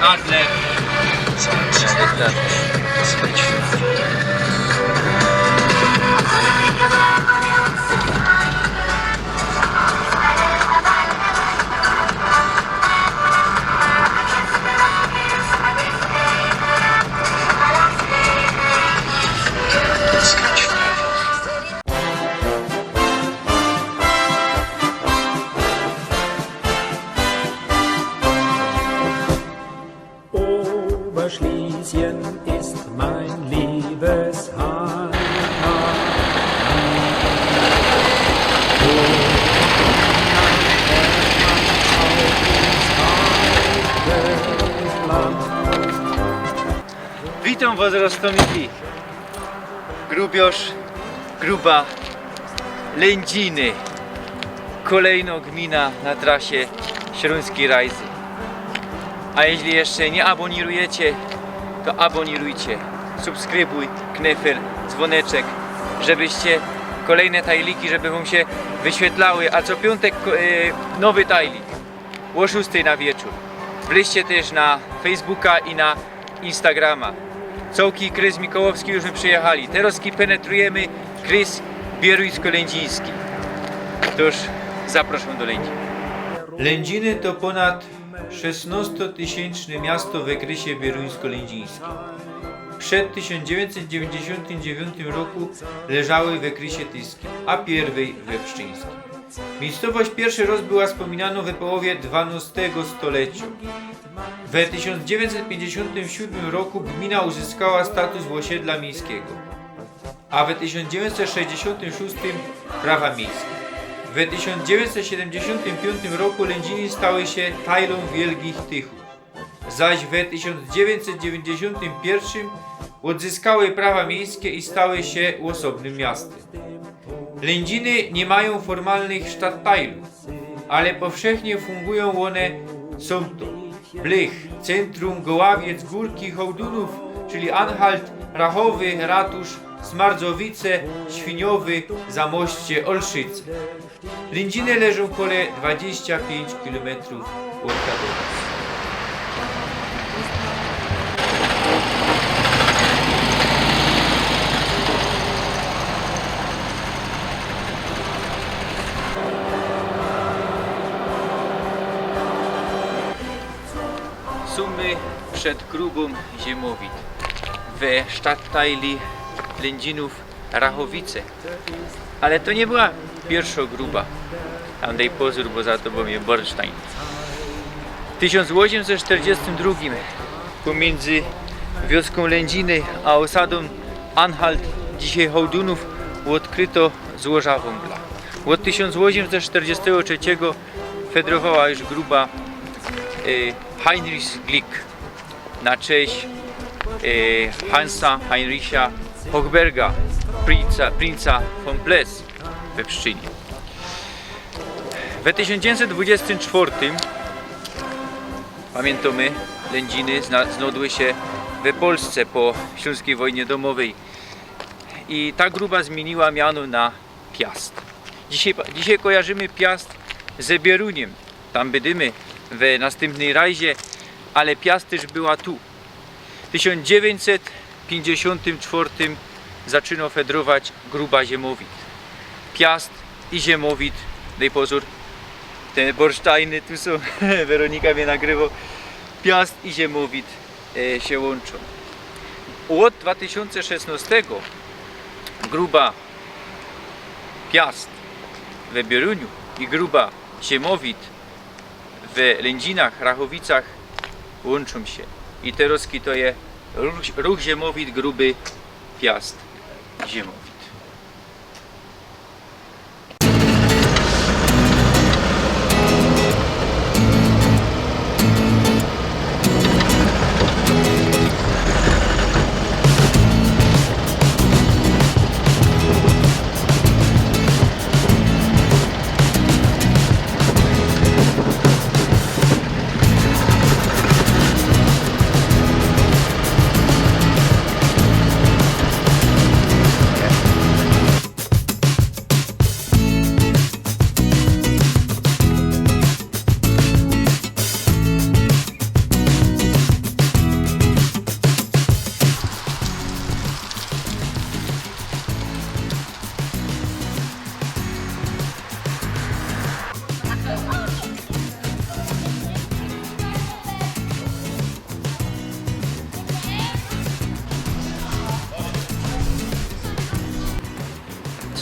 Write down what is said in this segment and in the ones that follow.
Adler. Oberschlesien ist mein Liebesheim. Witam was, Rostomiki. Grubiosz, Gruba, Lędziny. Kolejna gmina na trasie Śląskiej Rajzy. A jeśli jeszcze nie abonirujecie, to abonirujcie, subskrybuj, knefel, dzwoneczek, żebyście kolejne tajliki, żeby wam się wyświetlały, a co piątek nowy tajlik o 6 na wieczór. Wleźcie też na Facebooka i na Instagrama. Cołki Krys Mikołowski już my przyjechali. Teraz penetrujemy Krys Bieruńsko-Lędziński. Toż zapraszam do Lędzin. Lędziny to ponad 16-tysięczne miasto w okresie bieruńsko-lędzińskim. Przed 1999 roku leżały w okresie tyskim, a pierwej we pszczyńskim. Miejscowość pierwszy raz była wspominana w połowie XII stulecia. W 1957 roku gmina uzyskała status osiedla miejskiego, a w 1966 prawa miejskie. W 1975 roku Lędziny stały się tajlą Wielkich Tychów, zaś w 1991 odzyskały prawa miejskie i stały się osobnym miastem. Lędziny nie mają formalnych stadtteilów, ale powszechnie fungują one, są to Blech, Centrum, Goławiec, Górki, Hołdunów, czyli Anhalt, Rachowy, Ratusz, Smardzowice, Świniowy, Zamoście, Olszyce. Lędziny leżą pole 25 km od Katowic. Sumy przed grubą Ziemowit we stadtteili Lędzinów Rachowice. Ale to nie była pierwsza gruba. Tam daj pozór, bo za tobą jest Bornstein. W 1842 pomiędzy wioską Lędziny a osadą Anhalt, dzisiaj Hołdunów, odkryto złoża węgla. Od 1843 fedrowała już gruba Heinrich Glick na cześć Hansa Heinricha Hochberga, princa von Pless we Pszczynie. W 1924 pamiętamy, Lędziny znalazły się w Polsce po Śląskiej wojnie domowej i ta gruba zmieniła miano na Piast. Dzisiaj kojarzymy Piast ze Bieruniem, tam bydymy w następnej rajzie, ale Piast też była tu. W 1954 zaczynał fedrować gruba Ziemowit. Piast i Ziemowit, daj pozór, te Bornsteiny tu są, Weronika mnie nagrywa. Piast i Ziemowit się łączą. Od 2016 gruba Piast w Bieruniu i gruba Ziemowit w Lędzinach, Rachowicach łączą się. I teraz to jest ruch Ziemowit, gruby Piast, Ziemowit.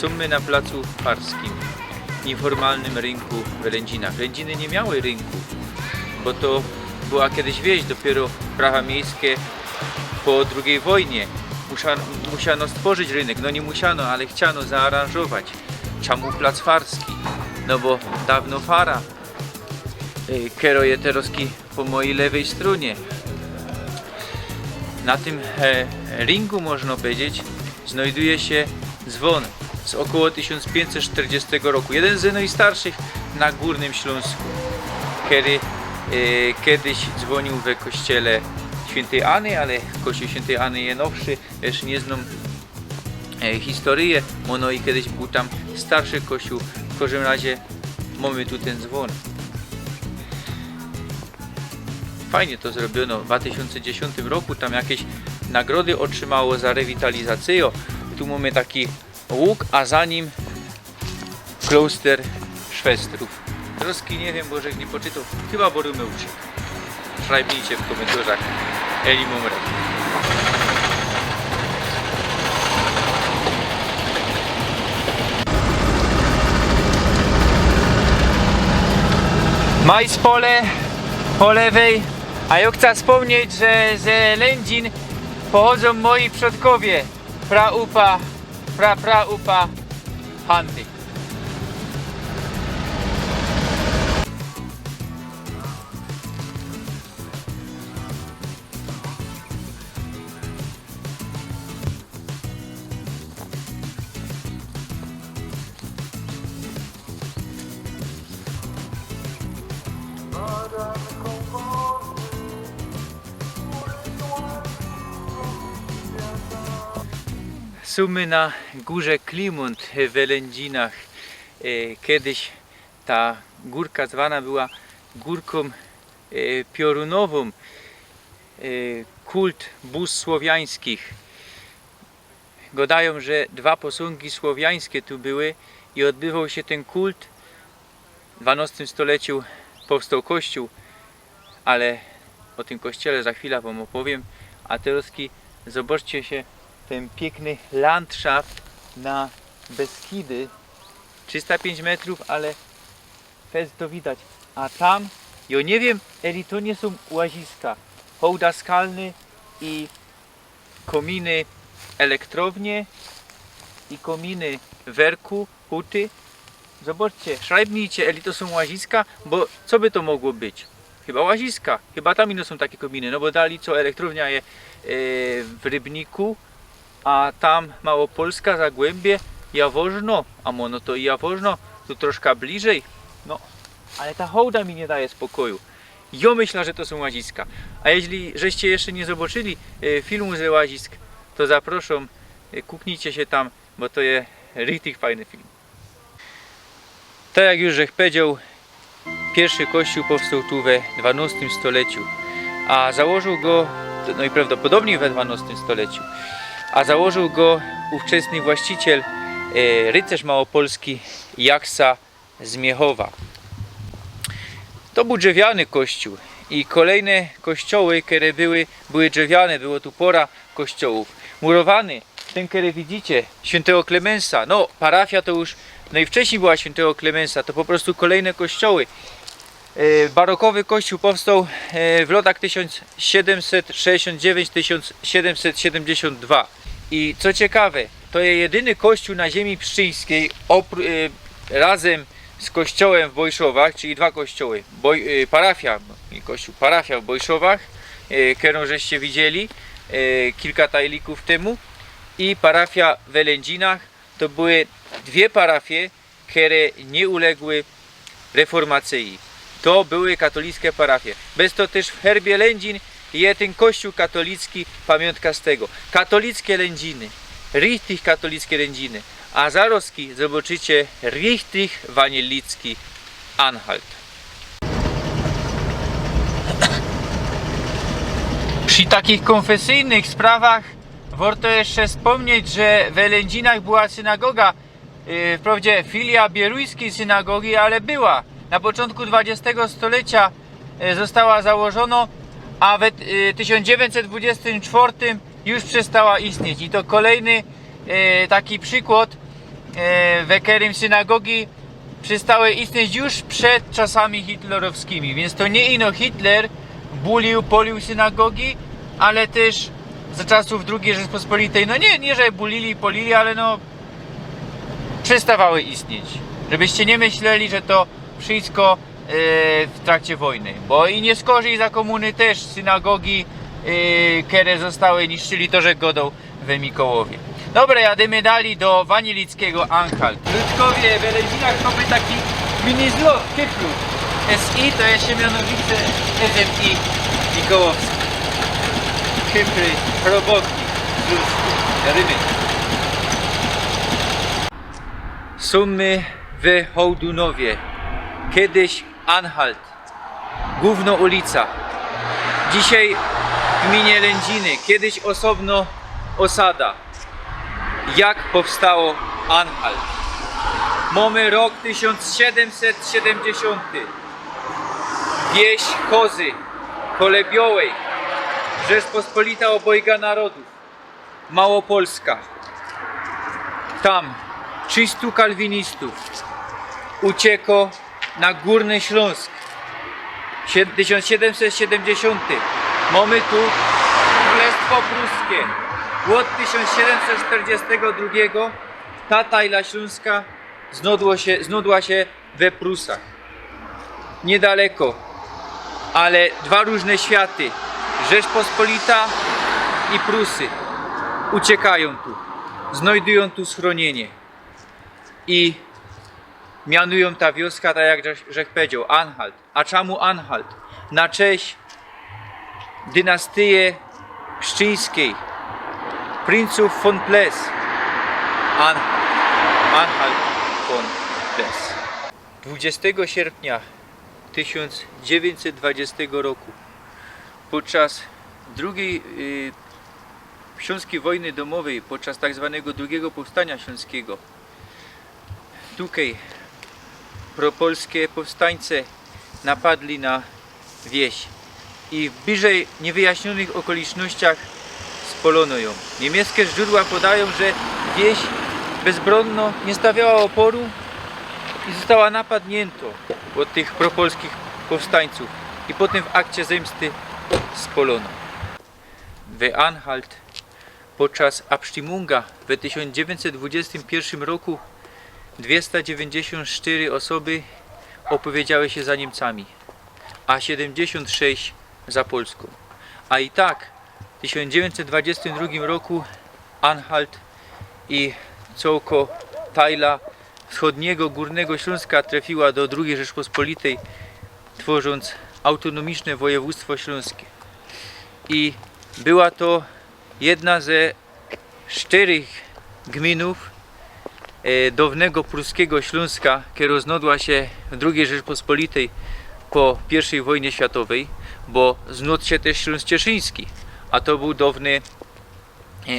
Są na placu Farskim, nieformalnym rynku w Lędzinach. Lędziny nie miały rynku, bo to była kiedyś wieś, dopiero prawa miejskie po II wojnie. Musiano stworzyć rynek, no nie musiano, ale chciano zaaranżować. Czemu plac Farski? No bo dawno Fara kieruje teraz po mojej lewej stronie. Na tym ringu, można powiedzieć, znajduje się dzwon z około 1540 roku. Jeden z najstarszych na Górnym Śląsku, który kiedyś dzwonił w kościele Świętej Anny, ale kościół Świętej Anny jest nowszy, jeszcze nie znam historię, no i kiedyś był tam starszy kościół. W każdym razie mamy tu ten dzwon. Fajnie to zrobiono. W 2010 roku tam jakieś nagrody otrzymało za rewitalizację. Tu mamy taki łuk, a za nim kloster Szwestrów. Troski nie wiem, bo że nie poczytał. Chyba Borumeuczyk. Szrajbnijcie w komentarzach. Eli Mumre. Majs pole po lewej, a ja chcę wspomnieć, że z Lędzin pochodzą moi przodkowie, praupa Handy. Sumy na górze Klimont w Lędzinach. Kiedyś ta górka zwana była górką piorunową. Kult bóstw słowiańskich. Gadają, że dwa posągi słowiańskie tu były i odbywał się ten kult. W XII stuleciu powstał kościół, ale o tym kościele za chwilę wam opowiem. A teraz zobaczcie się ten piękny landschaft na Beskidy. 305 metrów, ale fest to widać. A tam, ja nie wiem, eli to nie są łaziska. Hołda skalny i kominy elektrownie i kominy werku, huty. Zobaczcie, szrajbnijcie, eli to są łaziska, bo co by to mogło być? Chyba łaziska, chyba tam ino są takie kominy, no bo dali co elektrownia je w Rybniku, a tam Małopolska, Zagłębie, Jaworzno, a mono to i Jaworzno, tu troszkę bliżej, no, ale ta hołda mi nie daje spokoju. Ja myślę, że to są łaziska, a jeśli żeście jeszcze nie zobaczyli filmu ze łazisk, to zapraszam, kuknijcie się tam, bo to jest richtig fajny film. Tak jak już żech powiedział, pierwszy kościół powstał tu we XII stuleciu, a założył go, no i prawdopodobnie we XII stuleciu, a założył go ówczesny właściciel, rycerz małopolski Jaksa z Miechowa. To był drzewiany kościół i kolejne kościoły, które były drzewiane, było tu pora kościołów. Murowany, ten, który widzicie, świętego Klemensa, no parafia to już najwcześniej była świętego Klemensa, to po prostu kolejne kościoły. Barokowy kościół powstał w latach 1769-1772 i co ciekawe, to jest jedyny kościół na ziemi pszczyńskiej razem z kościołem w Bojszowach, czyli dwa kościoły, parafia w Bojszowach, którą żeście widzieli kilka tajlików temu, i parafia w Lędzinach. To były dwie parafie, które nie uległy reformacji. To były katolickie parafie. Bez to też w herbie Lędzin jest ten kościół katolicki, pamiątka z tego. Katolickie Lędziny, richtig katolickie Lędziny. A zaroski zobaczycie richtig wanielicki Anhalt. Przy takich konfesyjnych sprawach warto jeszcze wspomnieć, że w Lędzinach była synagoga, wprawdzie filia bieruńskiej synagogi, ale była. Na początku XX stulecia została założona, a w 1924 już przestała istnieć. I to kolejny taki przykład w Ekerym synagogi przestały istnieć już przed czasami hitlerowskimi, więc to nie ino Hitler polił synagogi, ale też za czasów II Rzeczpospolitej, no nie że bulili, polili, ale no przestawały istnieć. Żebyście nie myśleli, że to wszystko w trakcie wojny, bo i nie skorzy za komuny też synagogi, które zostały niszczyli to, że godą we Mikołowie. Dobra, jadymy dalej do Wanielickiego Anhalt. Ludkowie w Elezinach mamy taki mini zlot, Kypru. SI to jest się mianowicie SMI Mikołowski. Kypry, Robotnik, Rymy. Sumy w Hołdunowie. Kiedyś Anhalt. Główna ulica. Dzisiaj w gminie Lędziny. Kiedyś osobno osada. Jak powstało Anhalt? Mamy rok 1770. Wieś Kozy, Kolebiołej, Rzeczpospolita obojga narodów, Małopolska. Tam 300 kalwinistów uciekło na Górny Śląsk. 1770. Mamy tu Królestwo Pruskie. Od 1742 ta tajla śląska znudła się we Prusach. Niedaleko, ale dwa różne światy. Rzeczpospolita i Prusy uciekają tu, znajdują tu schronienie i mianują ta wioska, tak jak żech powiedział, Anhalt. A czemu Anhalt? Na cześć dynastii pszczyńskiej, princów von Ples. Anhalt von Ples. 20 sierpnia 1920 roku podczas II Śląskiej Wojny Domowej, podczas tak zwanego drugiego powstania śląskiego, tutaj propolskie powstańcy napadli na wieś i w bliżej niewyjaśnionych okolicznościach spalono ją. Niemieckie źródła podają, że wieś bezbronno nie stawiała oporu i została napadnięta od tych propolskich powstańców i potem w akcie zemsty spalono. W Anhalt podczas Abstimmунga w 1921 roku 294 osoby opowiedziały się za Niemcami, a 76 za Polską. A i tak w 1922 roku Anhalt i całko tajla wschodniego Górnego Śląska trafiła do II Rzeczpospolitej, tworząc autonomiczne województwo śląskie. I była to jedna ze 4 gminów dawnego pruskiego Śląska, która roznodła się w II Rzeczpospolitej po I wojnie światowej, bo znósł się też Śląsk Cieszyński, a to był dawny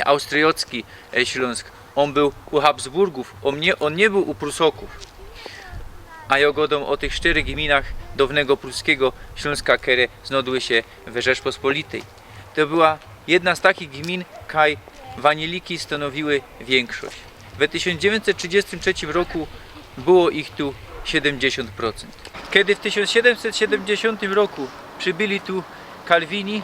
austriacki Śląsk. On był u Habsburgów, on nie był u Prusoków. A ja godam o tych 4 gminach dawnego pruskiego Śląska, które znodły się w Rzeczpospolitej. To była jedna z takich gmin, kaj Wanieliki stanowiły większość. W 1933 roku było ich tu 70%. Kiedy w 1770 roku przybyli tu Kalwini,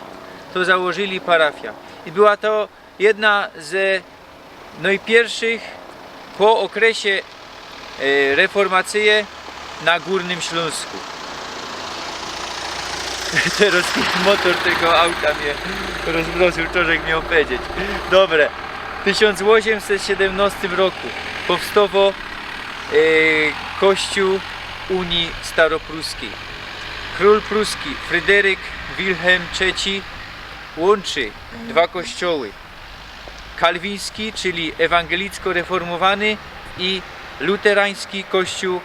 to założyli parafia. I była to jedna z najpierwszych po okresie reformacji na Górnym Śląsku. Teraz motor tego auta mnie rozmroził, człowiek miał powiedzieć. Dobre. W 1817 roku powstał Kościół Unii Staropruskiej. Król pruski Fryderyk Wilhelm III łączy dwa kościoły. Kalwiński, czyli ewangelicko-reformowany, i luterański kościół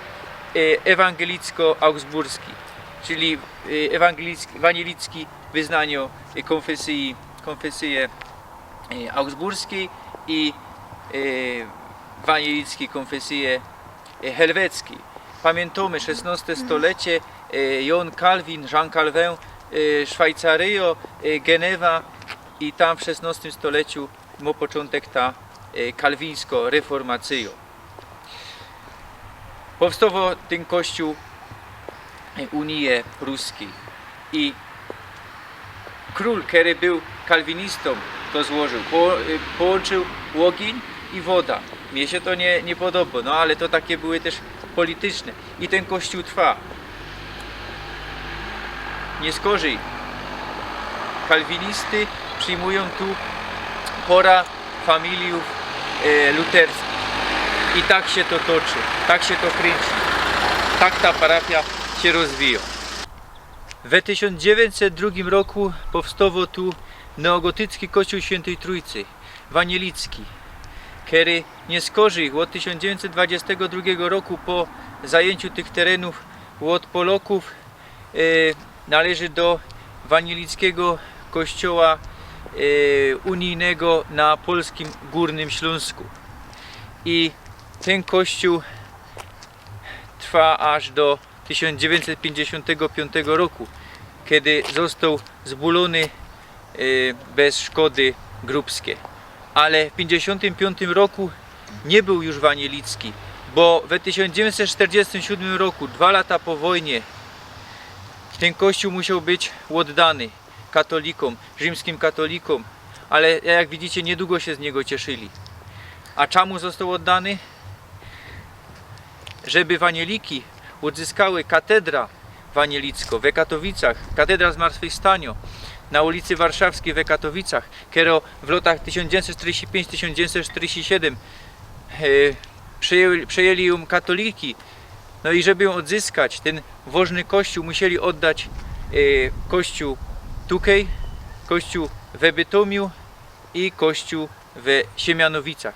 ewangelicko-augsburski, czyli wanielicki wyznanie konfesji augsburskiej i wanielickiej konfesji helweckiej. Pamiętamy XVI stulecie, Jan Calvin, Jean Calvin, Szwajcaryjo, Genewa, i tam w XVI stuleciu ma początek ta kalwińsko-reformacyjo. Powstał ten kościół Unii Ruskiej i król, który był kalwinistą, to złożył. Połączył ogień i woda. Mnie się to nie podoba, no ale to takie były też polityczne. I ten kościół trwa. Nie skorzej. Kalwinisty przyjmują tu pora familiów luterskich. I tak się to toczy, tak się to kręci. Tak ta parafia się rozwija. W 1902 roku powstał tu neogotycki kościół Świętej Trójcy, wanielicki, który nie skorzy od 1922 roku po zajęciu tych terenów od Polaków należy do wanielickiego kościoła unijnego na polskim Górnym Śląsku. I ten kościół trwa aż do 1955 roku, kiedy został zbulony bez szkody grupskie. Ale w 1955 roku nie był już wanielicki, bo w 1947 roku, 2 lata po wojnie, ten kościół musiał być oddany katolikom, rzymskim katolikom, ale jak widzicie, niedługo się z niego cieszyli. A czemu został oddany? Żeby wanieliki odzyskały katedra wanielicką w Katowicach, katedra Zmartwychwstania na ulicy Warszawskiej w Katowicach, która w latach 1945-1947 przejęli ją katoliki. No i żeby ją odzyskać, ten ważny kościół musieli oddać kościół tutaj, kościół w Bytomiu i kościół w Siemianowicach.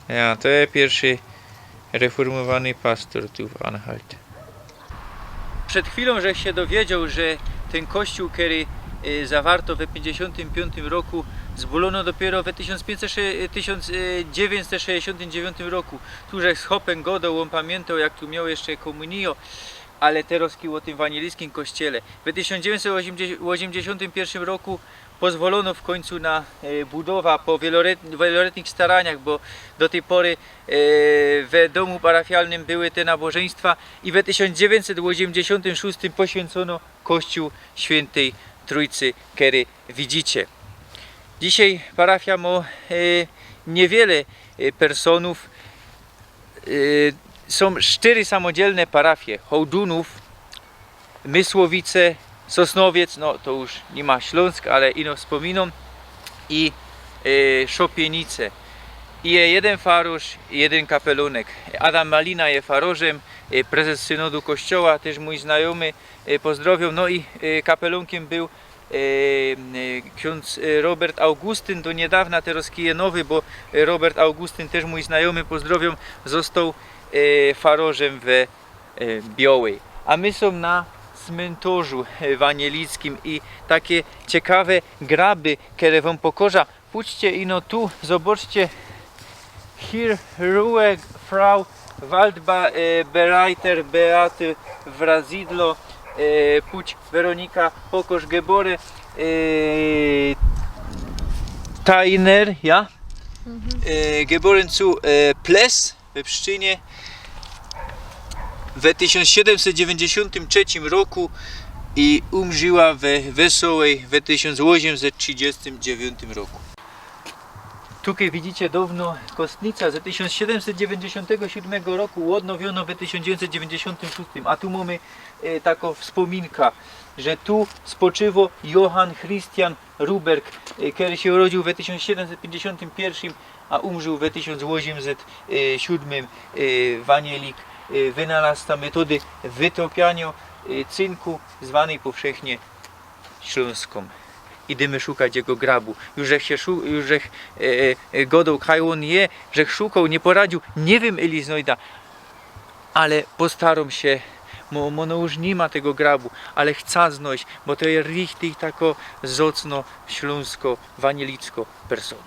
Ja, to jest pierwszy reformowany pastor tu w Anhalt. Przed chwilą żech się dowiedział, że ten kościół, który zawarto w 1955 roku, zbulono dopiero w 1969 roku. Tu żech z Hopem godał, on pamiętał, jak tu miał jeszcze komunio, ale teraz o tym wanielickim kościele. W 1981 roku pozwolono w końcu na budowę po wieloletnich staraniach, bo do tej pory w domu parafialnym były te nabożeństwa i w 1986 poświęcono Kościół Świętej Trójcy, który widzicie. Dzisiaj parafia ma niewiele personów. Są 4 samodzielne parafie: Hołdunów, Mysłowice, Sosnowiec, no to już nie ma Śląsk, ale ino wspominam, i Szopienice. I jeden farosz i jeden kapelunek. Adam Malina jest farożem, prezes synodu kościoła, też mój znajomy, pozdrowią. No i kapelunkiem był ksiądz Robert Augustyn, do niedawna teraz kije nowy, bo Robert Augustyn, też mój znajomy, pozdrowią, został farożem w Białej. A my są na cmentarzu wanielickim i takie ciekawe graby, które wam pokażę. Pójdźcie ino tu, zobaczcie. Hier Ruhe Frau Waldbereiter Beaty Wrazidlo, Puć Weronika Pokosz Gebore Tainer, ja? Geboren zu Ples we Pszczynie w 1793 roku i umrzyła we Wesołej w 1839 roku. Tutaj widzicie dawno kostnica z 1797 roku, odnowiono w 1996, a tu mamy taką wspominkę, że tu spoczywał Johann Christian Ruberg, który się urodził w 1751, a umrzył w 1807. Wanielik wynalazł ta metody wytopiania cynku, zwanej powszechnie śląską. Idziemy szukać jego grabu. Już żech godał, kaj on je, żech szukał, nie poradził, nie wiem ili znajda, ale postaram się, bo no już nie ma tego grabu, ale chcę znaleźć, bo to jest richtig tako zacno śląsko, wanielicko persona.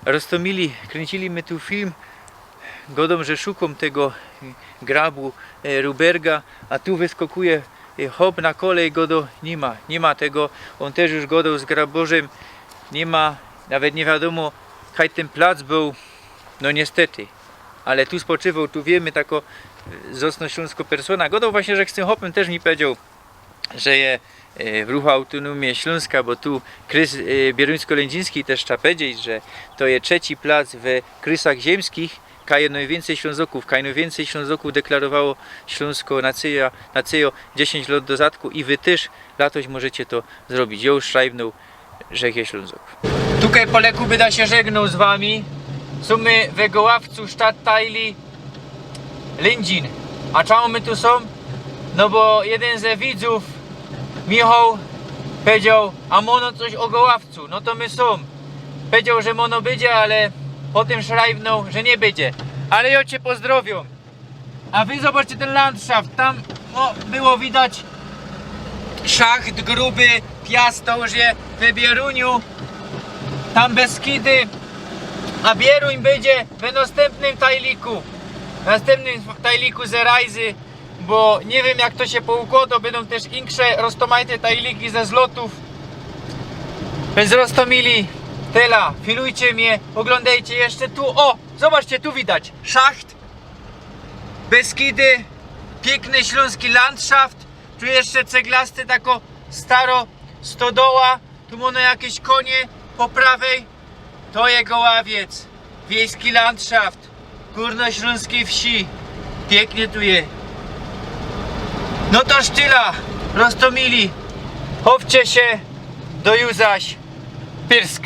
Roztomili, kręcili my tu film, godą, że szukam tego grabu Ruberga, a tu wyskakuje hop na kolej, godo nie ma tego, on też już godał z graborzem, nie ma, nawet nie wiadomo, kaj ten plac był, No niestety. Ale tu spoczywał, tu wiemy, tako Zosnośląsko persona. Godał właśnie, że z tym hopem też mi powiedział, że je w ruchu Autonomii Śląska, bo tu krys bieruńsko-lędziński też trzeba powiedzieć, że to jest trzeci plac w krysach ziemskich, kaj najwięcej Ślązoków, najwięcej Ślązoków deklarowało Śląsko na CEO 10 lat do zadku i wy też latoś możecie to zrobić. Ja już szajbnął, że jest Ślązoków. Tutaj Poleku byda się żegnął z wami. Sumy we Goławcu, Stadtteili Lędzin. A czemu my tu są? No bo jeden ze widzów, Michał, powiedział, a mono coś o Goławcu. No to my są. Powiedział, że mono będzie, ale potem szrajbnął, że nie będzie. Ale ja cię pozdrowią. A wy zobaczcie ten landschaft. Tam było widać szacht gruby, piast to już je we Bieruniu. Tam Beskidy. A Bieruń będzie w następnym tajliku. W następnym tajliku ze Rajzy. Bo nie wiem jak to się poukłada. Będą też insze roztomajte tajliki ze zlotów. Więc roztomili tela. Filujcie mnie. Oglądajcie jeszcze tu. O! Zobaczcie, tu widać szacht. Beskidy. Piękny śląski landschaft. Tu jeszcze ceglasty tako staro stodoła. Tu mono jakieś konie po prawej. To jest Goławiec. Wiejski landschaft. Górnośląskiej wsi. Pięknie tu jest. No to sztyla. Roztomili. Chowcie się. Do juzaś. Pyrsk.